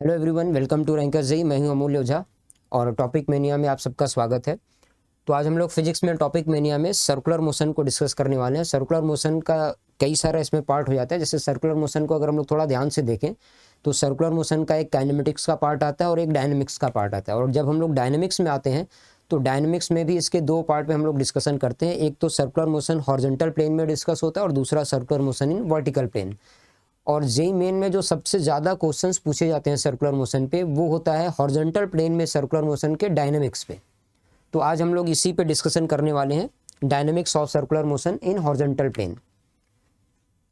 Hello everyone, welcome to Ranker ji. मैं हूं अमूल्य ओझा और टॉपिक मेनिया में आप सबका स्वागत है। तो आज हम लोग फिजिक्स में टॉपिक मेनिया में सर्कुलर मोशन को डिस्कस करने वाले हैं। सर्कुलर मोशन का कई सारा इसमें पार्ट हो जाता है। जैसे सर्कुलर मोशन को अगर हम लोग थोड़ा ध्यान से देखें तो सर्कुलर मोशन का एक काइनेमेटिक्स का पार्ट आता है और एक डायनेमिक्स का पार्ट आता है। और जब हम लोग डायनेमिक्स में आते हैं तो डायनेमिक्स में भी इसके दो पार्ट में हम लोग डिस्कशन करते हैं। एक तो सर्कुलर मोशन हॉरिजॉन्टल प्लेन में डिस्कस होता है और दूसरा circular motion in vertical plane. और जेई मेन में जो सबसे ज़्यादा क्वेश्चंस पूछे जाते हैं सर्कुलर मोशन पे वो होता है हॉरिजॉन्टल प्लेन में सर्कुलर मोशन के डायनेमिक्स पे। तो आज हम लोग इसी पे डिस्कशन करने वाले हैं, dynamics of circular motion in horizontal plane.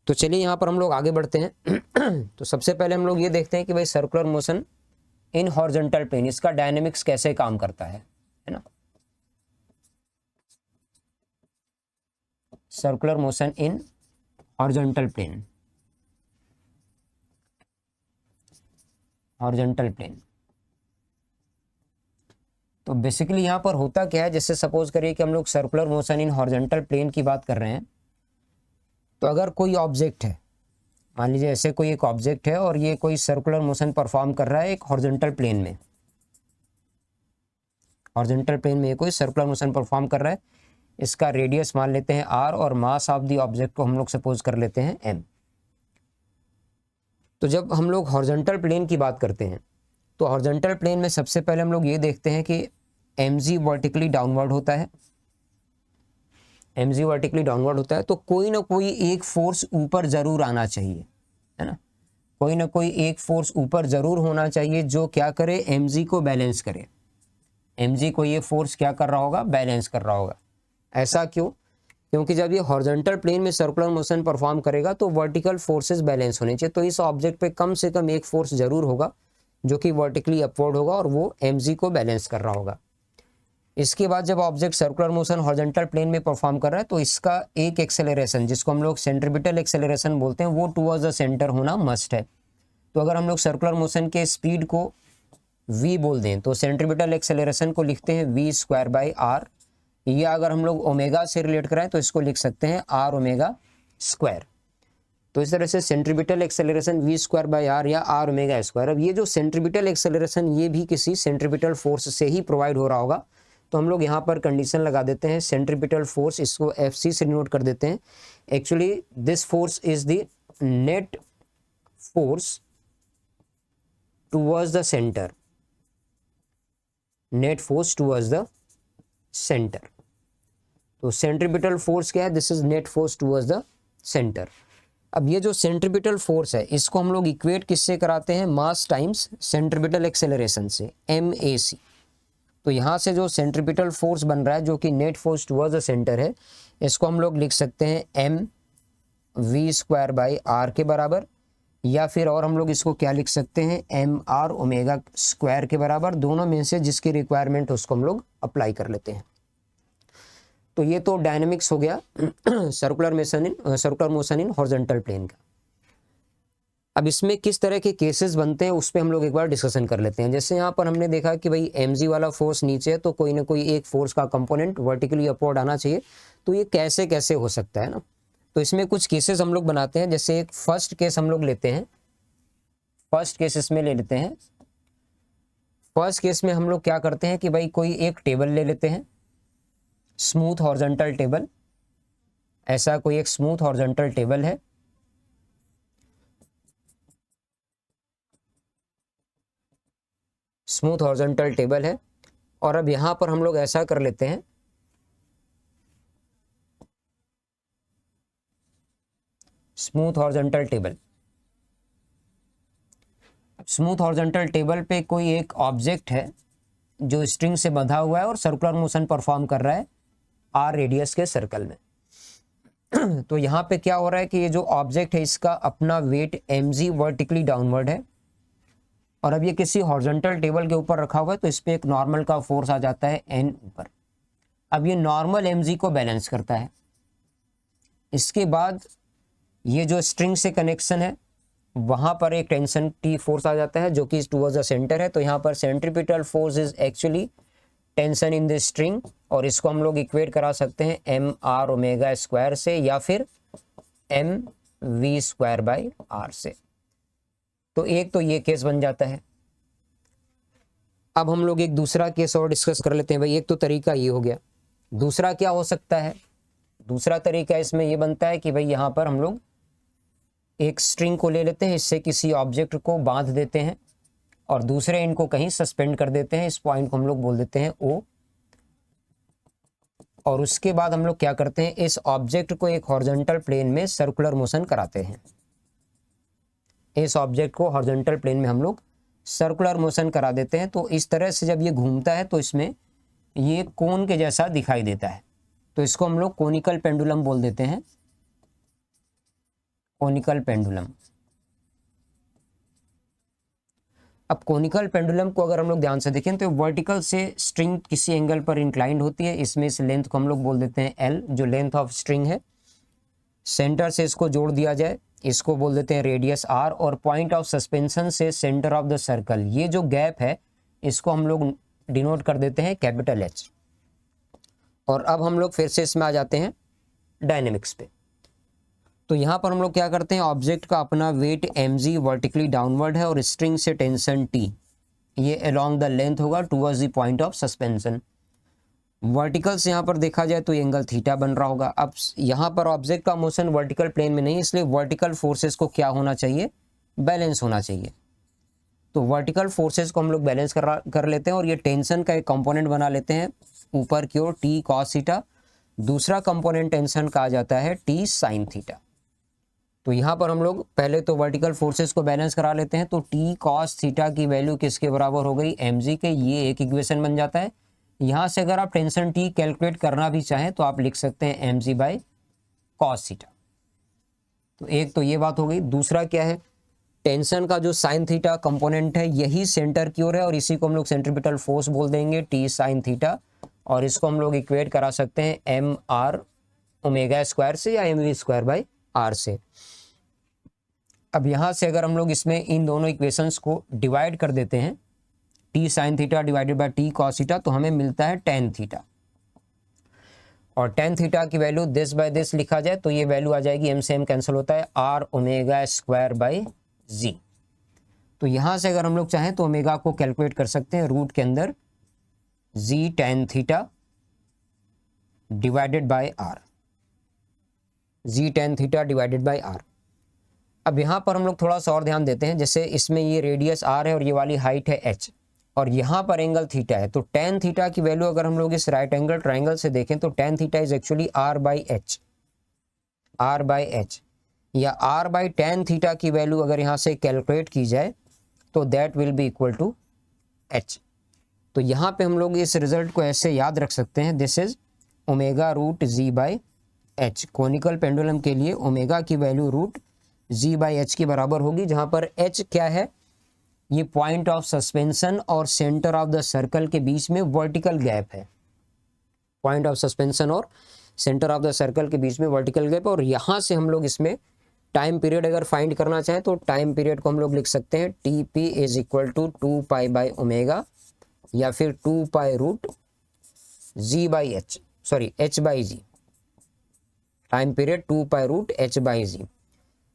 तो चलिए यहाँ पर हम लोग आगे बढ़ते हैं। तो सबसे पहले हम लोग ये देखते हैं कि भाई circular motion in horizontal plane, इसका डायनेमिक्स कैसे काम करता है ना। Circular motion in horizontal plane, horizontal plane. तो बेसिकली यहाँ पर होता क्या है, जैसे सपोज करिए कि हम लोग circular motion in horizontal plane की बात कर रहे हैं। तो अगर कोई ऑब्जेक्ट है, मान लीजिए ऐसे कोई एक ऑब्जेक्ट है और ये कोई सर्कुलर मोशन परफॉर्म कर रहा है एक हॉरिजॉन्टल प्लेन में, हॉरिजॉन्टल प्लेन में कोई सर्कुलर मोशन परफॉर्म कर रहा है। इसका रेडियस मान लेते हैं r और मास ऑफ द ऑब्जेक्ट को हम लोग सपोज कर लेते हैं m। तो जब हम लोग हॉरिजॉन्टल प्लेन की बात करते हैं तो हॉरिजॉन्टल प्लेन में सबसे पहले हम लोग ये देखते हैं कि mg वर्टिकली डाउनवर्ड होता है, mg वर्टिकली डाउनवर्ड होता है। तो कोई ना कोई एक फोर्स ऊपर जरूर आना चाहिए, है ना। कोई ना कोई एक फोर्स ऊपर जरूर होना चाहिए जो क्या करे, mg को बैलेंस करे। mg को ये फोर्स क्या कर रहा होगा, बैलेंस कर रहा होगा। ऐसा क्यों? क्योंकि जब ये हॉरिजॉन्टल प्लेन में सर्कुलर मोशन परफॉर्म करेगा तो वर्टिकल फोर्सेस बैलेंस होने चाहिए। तो इस ऑब्जेक्ट पे कम से कम एक फोर्स जरूर होगा जो कि वर्टिकली अपवर्ड होगा और वो mg को बैलेंस कर रहा होगा। इसके बाद जब object circular motion horizontal plane में परफॉर्म कर रहा है तो इसका एक एक्सेलरेशन, जिसको हम लोग सेंट्रीपिटल एक्सेलरेशन बोलते हैं, वो टुवर्ड्स द सेंटर होना मस्ट है। तो अगर हम लोग सर्कुलर मोशन के स्पीड को v बोल दें तो सेंट्रीपिटल एक्सेलरेशन को लिखते हैं v²/r, या अगर हम लोग ओमेगा से रिलेट कराएं तो इसको लिख सकते हैं r⍵²। तो इस तरह से सेंट्रीपिटल एक्सेलरेशन v²/r या r⍵²। अब ये जो सेंट्रीपिटल एक्सेलरेशन ये भी किसी सेंट्रीपिटल फोर्स से ही प्रोवाइड हो रहा होगा। तो हम लोग यहाँ पर कंडीशन लगा देते हैं सेंट्रीपिटल फोर्स, इसको FC से डिनोट कर देते हैं। Actually this force is the net force towards the centre, net force towards the centre. तो सेंट्रीपिटल फोर्स क्या है, this is net force towards the centre. अब ये जो सेंट्रीपिटल फोर्स है इसको हम लोग इक्वेट किससे कराते हैं, मास टाइम्स सेंट्रीपिटल एक्सेलरेशन से, MAC। तो यहाँ से जो सेंट्रीपिटल फोर्स बन रहा है जो कि net force towards the centre है, इसको हम लोग लिख सकते हैं mv²/r के बराबर, या फिर और हम लोग इसको क्या लिख सकते हैं, mr⍵² के बराबर। दोनों में से जिसकी रिक्वायरमेंट उसको हम लोग अप्लाई कर लेते हैं। तो ये तो डायनेमिक्स हो गया circular motion in horizontal plane का। अब इसमें किस तरह के केसेस बनते हैं उस पर हम लोग एक बार डिस्कशन कर लेते हैं। जैसे यहाँ पर हमने देखा कि भाई mg वाला फोर्स नीचे है तो कोई ना कोई एक फोर्स का कंपोनेंट वर्टिकली अपवर्ड आना चाहिए। तो ये कैसे कैसे हो सकता है ना। तो इसमें कुछ केसेस हम लोग बनाते हैं। जैसे एक फर्स्ट केस हम लोग लेते हैं, फर्स्ट केस इसमें ले लेते हैं। फर्स्ट केस में हम लोग क्या करते हैं कि भाई कोई एक टेबल ले लेते हैं, स्मूथ हॉरिजॉन्टल टेबल। ऐसा कोई एक स्मूथ हॉरिजॉन्टल टेबल है, स्मूथ हॉरिजॉन्टल टेबल है। और अब यहां पर हम लोग ऐसा कर लेते हैं, smooth horizontal table, smooth horizontal table पे कोई एक ऑब्जेक्ट है जो स्ट्रिंग से बंधा हुआ है और सर्कुलर मोशन परफॉर्म कर रहा है r रेडियस के सर्कल में। तो यहाँ पे क्या हो रहा है कि ये जो ऑब्जेक्ट है इसका अपना वेट mg वर्टिकली डाउनवर्ड है और अब ये किसी हॉरिजॉन्टल टेबल के ऊपर रखा हुआ है तो इस पे एक नॉर्मल का फोर्स आ जाता है n ऊपर। अब ये नॉर्मल mg को बैलेंस करता है। इसके बाद ये जो स्ट्रिंग से कनेक्शन है वहां पर एक टेंशन T फोर्स आ जाता है जो कि टुवर्ड्स द सेंटर है। तो यहाँ पर centripetal force is actually tension in the string और इसको हम लोग इक्वेट करा सकते हैं mr⍵² से या फिर mv²/r से। तो एक तो ये केस बन जाता है। अब हम लोग एक दूसरा केस और डिस्कस कर लेते हैं भाई। एक तो तरीका ये हो गया, दूसरा क्या हो सकता है? दूसरा तरीका इसमें ये बनता है कि भाई यहाँ पर हम लोग एक स्ट्रिंग को ले लेते हैं, इससे किसी ऑब्जेक्ट को बांध देते हैं और दूसरे एंड को कहीं सस्पेंड कर देते हैं। इस पॉइंट को हम लोग बोल देते हैं O। और उसके बाद हम लोग क्या करते हैं, इस ऑब्जेक्ट को एक हॉरिजॉन्टल प्लेन में सर्कुलर मोशन कराते हैं। इस ऑब्जेक्ट को हॉरिजॉन्टल प्लेन में हम लोग सर्कुलर मोशन करा देते हैं। तो इस तरह से जब ये घूमता है तो इसमें ये कोन के जैसा दिखाई देता है, तो इसको हम लोग कोनिकल पेंडुलम बोल देते हैं। Conical pendulum. अब कोनिकल पेंडुलम को अगर हम लोग ध्यान से देखें तो वर्टिकल से स्ट्रिंग किसी एंगल पर इंक्लाइंड होती है। इसमें इस लेंथ को हम लोग बोल देते हैं L, जो लेंथ ऑफ स्ट्रिंग है। सेंटर से इसको जोड़ दिया जाए, इसको बोल देते हैं रेडियस R। और पॉइंट ऑफ सस्पेंशन से सेंटर ऑफ द सर्कल, ये जो गैप है इसको हम लोग डिनोट कर देते हैं कैपिटल H। और अब हम लोग फिर से इसमें आ जाते हैं डायनेमिक्स पे। तो यहाँ पर हम लोग क्या करते हैं, ऑब्जेक्ट का अपना वेट mg वर्टिकली डाउनवर्ड है और स्ट्रिंग से टेंशन T ये अलोंग द लेंथ होगा towards the point of suspension. Vertical से यहाँ पर देखा जाए तो ये एंगल थीटा बन रहा होगा। अब यहाँ पर ऑब्जेक्ट का मोशन वर्टिकल प्लेन में नहीं, इसलिए वर्टिकल फोर्सेस को क्या होना चाहिए, बैलेंस होना चाहिए। तो वर्टिकल फोर्सेस को हम लोग बैलेंस कर लेते हैं और ये टेंशन का एक कंपोनेंट बना लेते हैं ऊपर की ओर T cos थीटा। दूसरा कंपोनेंट टेंशन का आ जाता है T sin थीटा। तो यहाँ पर हम लोग पहले तो वर्टिकल फोर्सेस को बैलेंस करा लेते हैं। तो T cos थीटा की वैल्यू किसके बराबर हो गई, mg के। ये एक इक्वेशन बन जाता है। यहाँ से अगर आप टेंशन T कैलकुलेट करना भी चाहें तो आप लिख सकते हैं mg बाई cos थीटा। तो एक तो ये बात हो गई। दूसरा क्या है, टेंशन का जो साइन थीटा कंपोनेंट है यही सेंटर की ओर है और इसी को हम लोग सेंट्रीपिटल फोर्स बोल देंगे T sin थीटा। और इसको हम लोग इक्वेट करा सकते हैं एम आर ओमेगा स्क्वायर से या m v square by r से। अब यहाँ से अगर हम लोग इसमें इन दोनों इक्वेशंस को डिवाइड कर देते हैं, T sin theta divided by T cos theta, तो हमें मिलता है tan थीटा। और tan थीटा की वैल्यू दिस बाय दिस लिखा जाए तो ये वैल्यू आ जाएगी, m से m कैंसिल होता है, r omega square by z। तो यहाँ से अगर हम लोग चाहें तो ओमेगा को कैलकुलेट कर सकते हैं रूट के अंदर z tan theta divided by r, z tan theta divided by r। अब यहाँ पर हम लोग थोड़ा सा और ध्यान देते हैं, जैसे इसमें ये रेडियस r है और ये वाली हाइट है h और यहाँ पर एंगल थीटा है। तो tan थीटा की वैल्यू अगर हम लोग इस राइट एंगल ट्राइंगल से देखें तो tan theta is actually r by h, या r बाई tan थीटा की वैल्यू अगर यहाँ से कैलकुलेट की जाए तो that will be equal to h। तो यहाँ पे हम लोग इस रिजल्ट को ऐसे याद रख सकते हैं, this is omega root z by h। Conical pendulum के लिए ओमेगा की value root z by h के बराबर होगी, जहाँ पर h क्या है, ये पॉइंट ऑफ सस्पेंशन और सेंटर ऑफ द सर्कल के बीच में वर्टिकल गैप है। पॉइंट ऑफ सस्पेंशन और सेंटर ऑफ द सर्कल के बीच में वर्टिकल गैप। और यहाँ से हम लोग इसमें टाइम पीरियड अगर फाइंड करना चाहें तो टाइम पीरियड को हम लोग लिख सकते हैं TP is equal to 2 pi by omega या फिर 2 pi root z by h, sorry h by g. Time period 2 pi root h by g.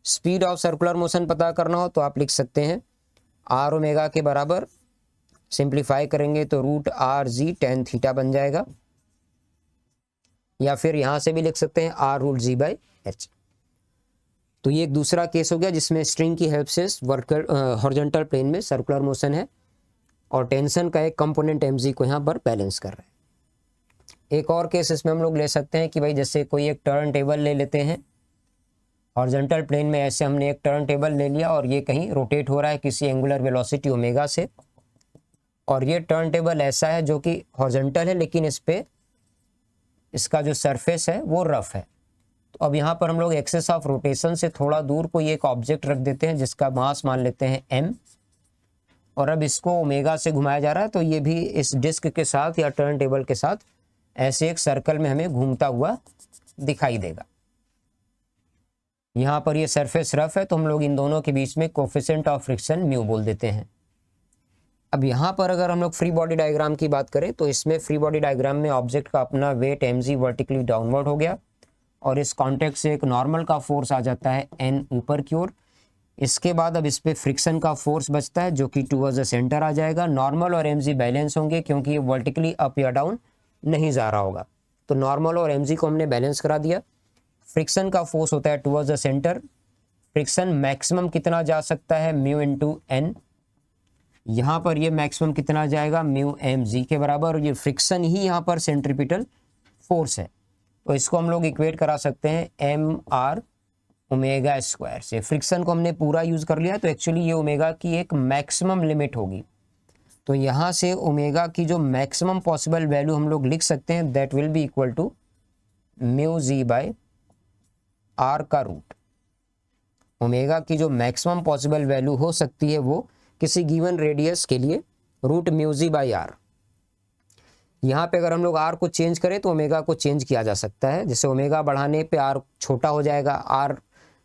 Speed of circular motion पता करना हो तो आप लिख सकते हैं r ओमेगा के बराबर, सिंप्लीफाई करेंगे तो root r z tan theta बन जाएगा, या फिर यहां से भी लिख सकते हैं r root z by h। तो ये एक दूसरा केस हो गया जिसमें स्ट्रिंग की हेल्प से वर्टिकल हॉरिजॉन्टल प्लेन में सर्कुलर मोशन है और टेंशन का एक कंपोनेंट mg को यहाँ पर बैलेंस कर रहा है। एक और केस इसमें हम लोग ले सकते हैं कि भाई जैसे कोई एक टर्न टेबल ले लेते हैं हॉरिजॉन्टल प्लेन में, ऐसे हमने एक टर्न टेबल ले लिया और ये कहीं रोटेट हो रहा है किसी एंगुलर वेलोसिटी ओमेगा से, और ये टर्न टेबल ऐसा है जो कि हॉरिजॉन्टल है लेकिन इस पे इसका जो सरफेस है वो रफ है। तो अब यहाँ पर हम लोग एक्सेस ऑफ रोटेशन से थोड़ा दूर कोई एक ऑब्जेक्ट रख देते हैं जिसका मास मान लेते हैं m, और अब इसको ओमेगा से घुमाया जा रहा है, तो ये भी इस डिस्क के साथ या टर्न टेबल के साथ ऐसे एक सर्कल में हमें घूमता हुआ दिखाई देगा। यहाँ पर ये सरफेस रफ है तो हम लोग इन दोनों के बीच में कोफिशिएंट ऑफ फ्रिक्शन म्यू बोल देते हैं। अब यहाँ पर अगर हम लोग फ्री बॉडी डायग्राम की बात करें तो इसमें फ्री बॉडी डायग्राम में ऑब्जेक्ट का अपना वेट mg वर्टिकली डाउनवर्ड हो गया और इस कॉन्टेक्ट से एक नॉर्मल का फोर्स आ जाता है n ऊपर की ओर। इसके बाद अब इस पे फ्रिक्शन का फोर्स बचता है जो कि टुवर्ड्स द सेंटर आ जाएगा। नॉर्मल और mg बैलेंस होंगे क्योंकि ये वर्टिकली अप या डाउन नहीं जा रहा होगा, तो नॉर्मल और mg को हमने बैलेंस करा दिया। फ्रिक्शन का फोर्स होता है towards the centre. Friction maximum कितना जा सकता है, म्यू इंटू एन। यहाँ पर ये मैक्सिमम कितना जाएगा, म्यू एम जी के बराबर। ये फ्रिक्शन ही यहाँ पर सेंट्रीपिटल फोर्स है, तो इसको हम लोग इक्वेट करा सकते हैं एम आर ओमेगा स्क्वायर से। फ्रिक्शन को हमने पूरा यूज कर लिया, तो एक्चुअली ये ओमेगा की एक मैक्सिमम लिमिट होगी। तो यहाँ से ओमेगा की जो मैक्सिमम पॉसिबल वैल्यू हम लोग लिख सकते हैं, that will be equal to mu g by r का रूट। ओमेगा की जो मैक्सिमम पॉसिबल वैल्यू हो सकती है वो किसी गिवन रेडियस के लिए root mu g by r. यहाँ पे अगर हम लोग आर को चेंज करें तो ओमेगा को चेंज किया जा सकता है। जैसे ओमेगा बढ़ाने पे आर छोटा हो जाएगा, आर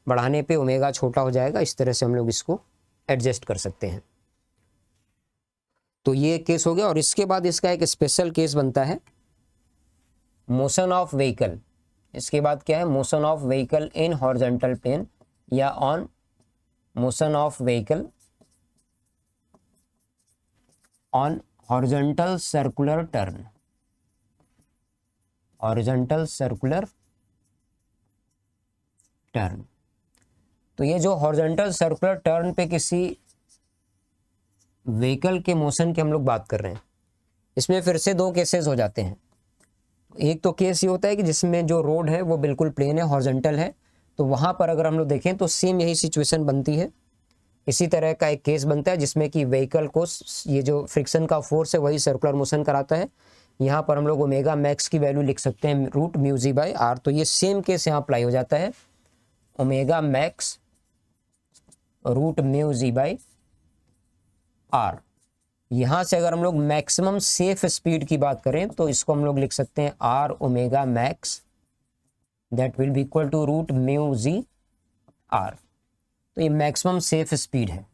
बढ़ाने पे ओमेगा छोटा हो जाएगा, इस तरह से हम लोग इसको एडजस्ट कर सकते हैं। तो ये केस हो गया। और इसके बाद इसका एक स्पेशल केस बनता है मोशन ऑफ व्हीकल। इसके बाद क्या है, motion of vehicle in horizontal plane या on motion of vehicle on horizontal circular turn. Horizontal circular turn, तो ये जो हॉरिजॉन्टल सर्कुलर टर्न पे किसी व्हीकल के मोशन की हम लोग बात कर रहे हैं, इसमें फिर से दो केसेस हो जाते हैं। एक तो केस ये होता है कि जिसमें जो रोड है वो बिल्कुल प्लेन है, हॉरिजॉन्टल है, तो वहाँ पर अगर हम लोग देखें तो सेम यही सिचुएशन बनती है। इसी तरह का एक केस बनता है जिसमें कि व्हीकल को ये जो फ्रिक्शन का फोर्स है वही सर्कुलर मोशन कराता है। यहाँ पर हम लोग ओमेगा मैक्स की वैल्यू लिख सकते हैं root mu g by r. तो ये सेम केस यहाँ अप्लाई हो जाता है, omega max root mu g by r. यहाँ से अगर हम लोग मैक्सिमम सेफ स्पीड की बात करें तो इसको हम लोग लिख सकते हैं r omega max, that will be equal to root mu g r. तो ये मैक्सिमम सेफ स्पीड है।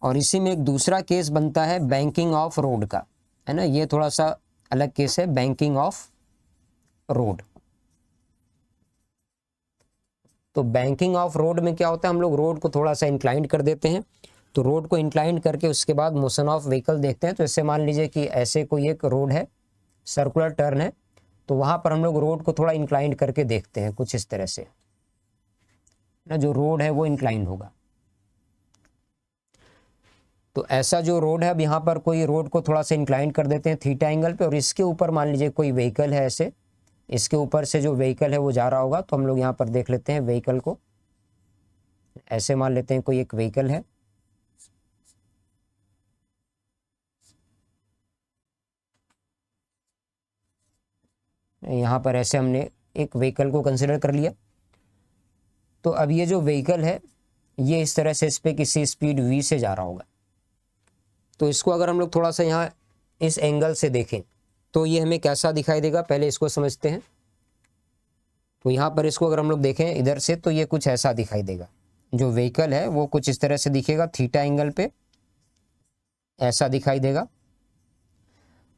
और इसी में एक दूसरा केस बनता है बैंकिंग ऑफ रोड का, है ना। ये थोड़ा सा अलग केस है, बैंकिंग ऑफ रोड। तो बैंकिंग ऑफ रोड में क्या होता है, हम लोग रोड को थोड़ा सा इंक्लाइंड कर देते हैं। तो रोड को इंक्लाइंड करके उसके बाद मोशन ऑफ व्हीकल देखते हैं। तो इससे मान लीजिए कि ऐसे कोई एक रोड है, सर्कुलर टर्न है, तो वहाँ पर हम लोग रोड को थोड़ा इंक्लाइंड करके देखते हैं कुछ इस तरह से ना, जो रोड है वो इंक्लाइंड होगा। तो ऐसा जो रोड है, अब यहाँ पर कोई रोड को थोड़ा सा इंक्लाइंड कर देते हैं थीटा एंगल पे, और इसके ऊपर मान लीजिए कोई व्हीकल है, ऐसे इसके ऊपर से जो व्हीकल है वो जा रहा होगा। तो हम लोग यहाँ पर देख लेते हैं व्हीकल को, ऐसे मान लेते हैं कोई एक व्हीकल है, यहाँ पर ऐसे हमने एक व्हीकल को कंसिडर कर लिया। तो अब ये जो व्हीकल है ये इस तरह से इस पे किसी स्पीड v से जा रहा होगा। तो इसको अगर हम लोग थोड़ा सा यहाँ इस एंगल से देखें तो ये हमें कैसा दिखाई देगा, पहले इसको समझते हैं। तो यहाँ पर इसको अगर हम लोग देखें इधर से तो ये कुछ ऐसा दिखाई देगा। जो व्हीकल है वो कुछ इस तरह से दिखेगा, थीटा एंगल पे ऐसा दिखाई देगा।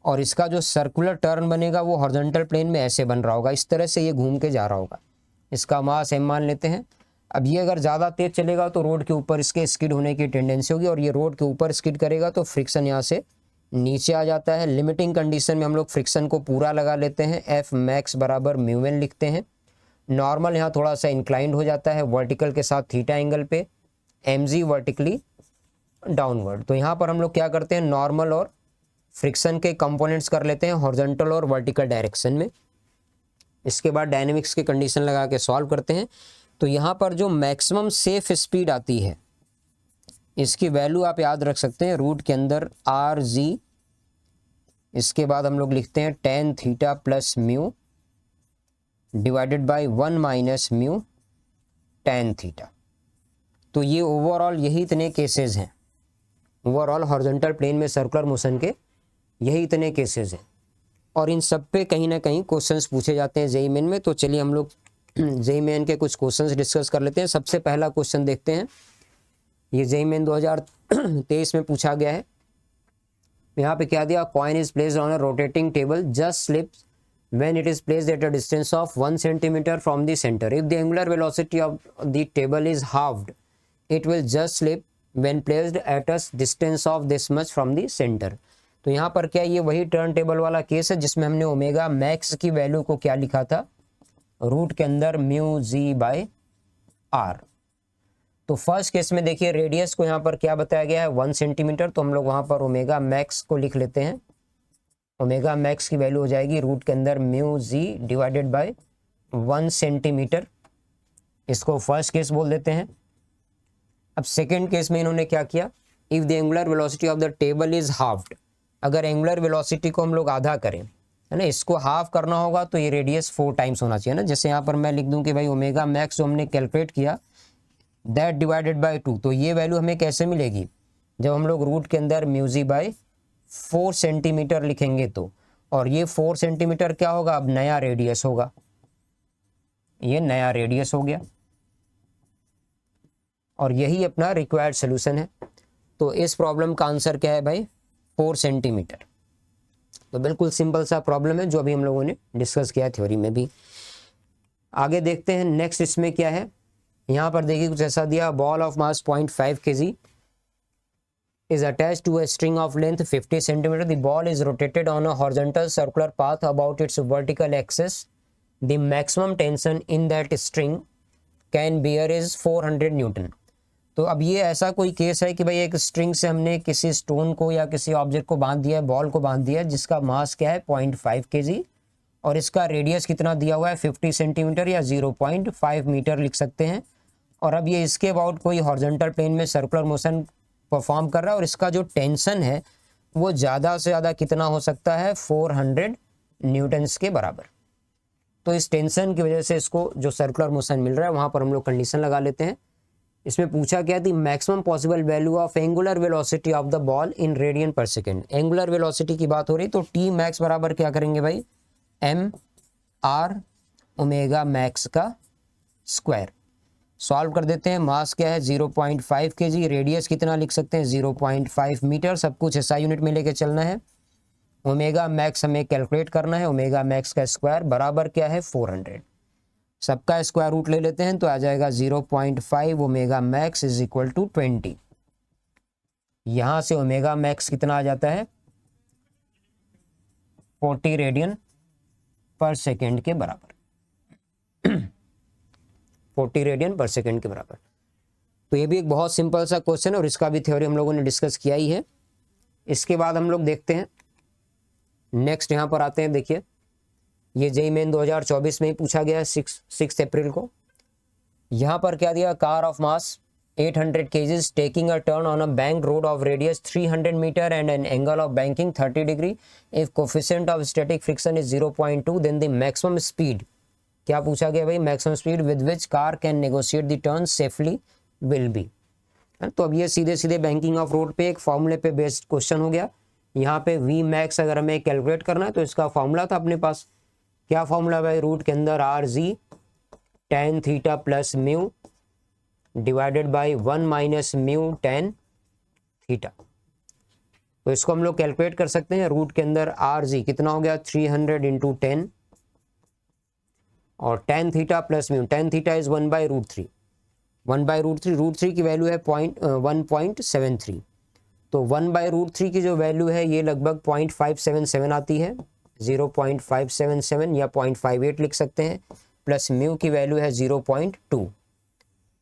और इसका जो सर्कुलर टर्न बनेगा वो हॉरिजॉन्टल प्लेन में ऐसे बन रहा होगा, इस तरह से ये घूम के जा रहा होगा। इसका मास m मान लेते हैं। अब ये अगर ज़्यादा तेज चलेगा तो रोड के ऊपर इसके स्किड होने की टेंडेंसी होगी, और ये रोड के ऊपर स्किड करेगा तो फ्रिक्शन यहाँ से नीचे आ जाता है। लिमिटिंग कंडीशन में हम लोग फ्रिक्शन को पूरा लगा लेते हैं, एफ मैक्स बराबर म्यू एन लिखते हैं। नॉर्मल यहाँ थोड़ा सा इंक्लाइंड हो जाता है वर्टिकल के साथ थीटा एंगल पे, एम जी वर्टिकली डाउनवर्ड। तो यहाँ पर हम लोग क्या करते हैं, नॉर्मल और फ्रिक्शन के कंपोनेंट्स कर लेते हैं हॉरिजॉन्टल और वर्टिकल डायरेक्शन में। इसके बाद डायनेमिक्स की कंडीशन लगा के सॉल्व करते हैं। तो यहाँ पर जो मैक्सिमम सेफ स्पीड आती है इसकी वैल्यू आप याद रख सकते हैं रूट के अंदर आर जी, इसके बाद हम लोग लिखते हैं tan theta plus mu divided by 1 minus mu tan theta. तो ये ओवरऑल यही इतने केसेस हैं, ओवरऑल हॉरिजॉन्टल प्लेन में सर्कुलर मोशन के यही इतने केसेस हैं। और इन सब पे कहीं ना कहीं क्वेश्चंस पूछे जाते हैं जेईई मेन में। तो चलिए हम लोग जेईई मेन के कुछ क्वेश्चंस डिस्कस कर लेते हैं। सबसे पहला क्वेश्चन देखते हैं, ये जेईई मेन 2023 में पूछा गया है। यहाँ पे क्या दिया, coin is placed on a rotating table just slips when it is placed at a distance of 1 centimeter from the center. If the angular velocity of the table is halved, it will just slip when placed at a distance of this much from the centre. तो यहाँ पर क्या ये वही turn table वाला case है जिसमें हमने ओमेगा मैक्स की वैल्यू को क्या लिखा था, रूट के अंदर म्यू जी बाय आर। तो फर्स्ट केस में देखिए रेडियस को यहाँ पर क्या बताया गया है 1 सेंटीमीटर, तो हम लोग वहाँ पर ओमेगा मैक्स को लिख लेते हैं। ओमेगा मैक्स की वैल्यू हो जाएगी रूट के अंदर mu g divided by 1 centimetre. इसको फर्स्ट केस बोल देते हैं। अब सेकेंड केस में इन्होंने क्या किया, if the angular velocity of the table is halved, अगर एंगुलर वेलोसिटी को हम लोग आधा करें, है ना, इसको हाफ करना होगा तो ये रेडियस 4 टाइम्स होना चाहिए ना। जैसे यहाँ पर मैं लिख दूं कि भाई ओमेगा मैक्स जो हमने कैलकुलेट किया दैट डिवाइडेड बाय 2, तो ये वैल्यू हमें कैसे मिलेगी, जब हम लोग रूट के अंदर म्यूजी बाय 4 सेंटीमीटर लिखेंगे तो, और ये 4 सेंटीमीटर क्या होगा, अब नया रेडियस होगा, ये नया रेडियस हो गया, और यही अपना रिक्वायर्ड सोल्यूशन है। तो इस प्रॉब्लम का आंसर क्या है भाई, 4 सेंटीमीटर। तो बिल्कुल सिंपल सा प्रॉब्लम है जो अभी हम लोगों ने डिस्कस किया थ्योरी में भी। आगे देखते हैं नेक्स्ट इसमें क्या है। यहाँ पर देखिए कुछ ऐसा दिया, ball of mass 0.5 kg is attached to a string of length 50 centimeter. The ball is rotated on a horizontal circular path about its vertical axis. The maximum tension in that string can bear is 400 Newton. तो अब ये ऐसा कोई case है कि भाई एक string से हमने किसी स्टोन को या किसी ऑब्जेक्ट को बांध दिया है, बॉल को बांध दिया है, जिसका मास क्या है 0.5 kg, और इसका रेडियस कितना दिया हुआ है 50 सेंटीमीटर या 0.5 मीटर लिख सकते हैं। और अब ये इसके अबाउट कोई हॉरिजॉन्टल प्लेन में सर्कुलर मोशन परफॉर्म कर रहा है, और इसका जो टेंशन है वो ज़्यादा से ज़्यादा कितना हो सकता है, 400 न्यूटन्स के बराबर। तो इस टेंशन की वजह से इसको जो सर्कुलर मोशन मिल रहा है वहाँ पर हम लोग कंडीशन लगा लेते हैं। इसमें पूछा गया थी maximum possible value of angular velocity of the ball in radian पर सेकेंड। एंगुलर वेलोसिटी की बात हो रही, तो टी मैक्स बराबर क्या करेंगे भाई, एम आर ओमेगा मैक्स का स्क्वायर। सॉल्व कर देते हैं। मास क्या है 0.5 kg, रेडियस कितना लिख सकते हैं 0.5 मीटर, सब कुछ ऐसा यूनिट में लेके चलना है। ओमेगा मैक्स हमें कैलकुलेट करना है, ओमेगा मैक्स का स्क्वायर बराबर क्या है 400। सबका स्क्वायर रूट ले लेते हैं तो आ जाएगा 0.5 omega max is equal to 20। यहां से ओमेगा मैक्स कितना आ जाता है 40 रेडियन पर सेकेंड के बराबर 40 रेडियन पर सेकेंड के बराबर। तो ये भी एक बहुत सिंपल सा क्वेश्चन है और इसका भी थ्योरी हम लोगों ने डिस्कस किया ही है। इसके बाद हम लोग देखते हैं नेक्स्ट, यहाँ पर आते हैं। देखिए ये जेईई मेन 2024 में ही पूछा गया है 6 अप्रैल को। यहाँ पर क्या दिया, car of mass 800 kg taking a turn on a bank road of radius 300 metre and an angle of banking 30 degree. If coefficient of static friction is 0.2 then the maximum speed, क्या पूछा गया भाई, maximum speed with which car can negotiate the turn safely will be. तो अब ये सीधे सीधे banking of road पे एक फॉर्मूले पे बेस्ड क्वेश्चन हो गया। यहाँ पे वी मैक्स अगर हमें कैलकुलेट करना है तो इसका फॉर्मूला था अपने पास, क्या फॉर्मूला भाई, रूट के अंदर R G tan theta plus mu divided by 1 minus mu tan theta. तो इसको हम लोग कैलकुलेट कर सकते हैं। रूट के अंदर आर जी कितना हो गया 300 इंटू 10 और tan theta plus mu, tan theta is 1/√3, 1/√3, √3 की वैल्यू है 1.73। तो 1/√3 की जो वैल्यू है ये लगभग 0.577 आती है, 0.577 या 0.58 लिख सकते हैं, प्लस म्यू की वैल्यू है 0.2।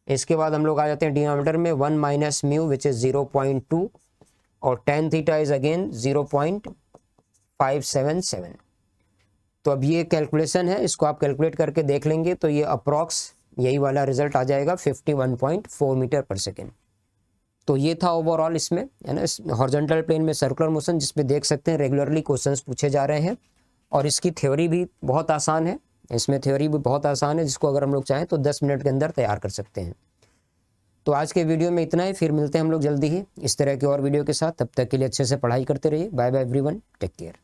इसके बाद हम लोग आ जाते हैं डिनोमिनेटर में 1 माइनस म्यू विच इज 0.2 और टेन थीटा इज अगेन 0.577। तो अब ये कैलकुलेशन है, इसको आप कैलकुलेट करके देख लेंगे तो ये अप्रॉक्स यही वाला रिजल्ट आ जाएगा 51.4 मीटर पर सेकेंड। तो ये था ओवरऑल इसमें, है ना, हॉरिजॉन्टल प्लेन में सर्कुलर मोशन, जिसमें देख सकते हैं रेगुलरली क्वेश्चंस पूछे जा रहे हैं और इसकी थ्योरी भी बहुत आसान है। इसमें थ्योरी भी बहुत आसान है जिसको अगर हम लोग चाहें तो 10 मिनट के अंदर तैयार कर सकते हैं। तो आज के वीडियो में इतना ही, फिर मिलते हैं हम लोग जल्दी ही इस तरह के और वीडियो के साथ। तब तक के लिए अच्छे से पढ़ाई करते रहिए। Bye bye everyone, take care.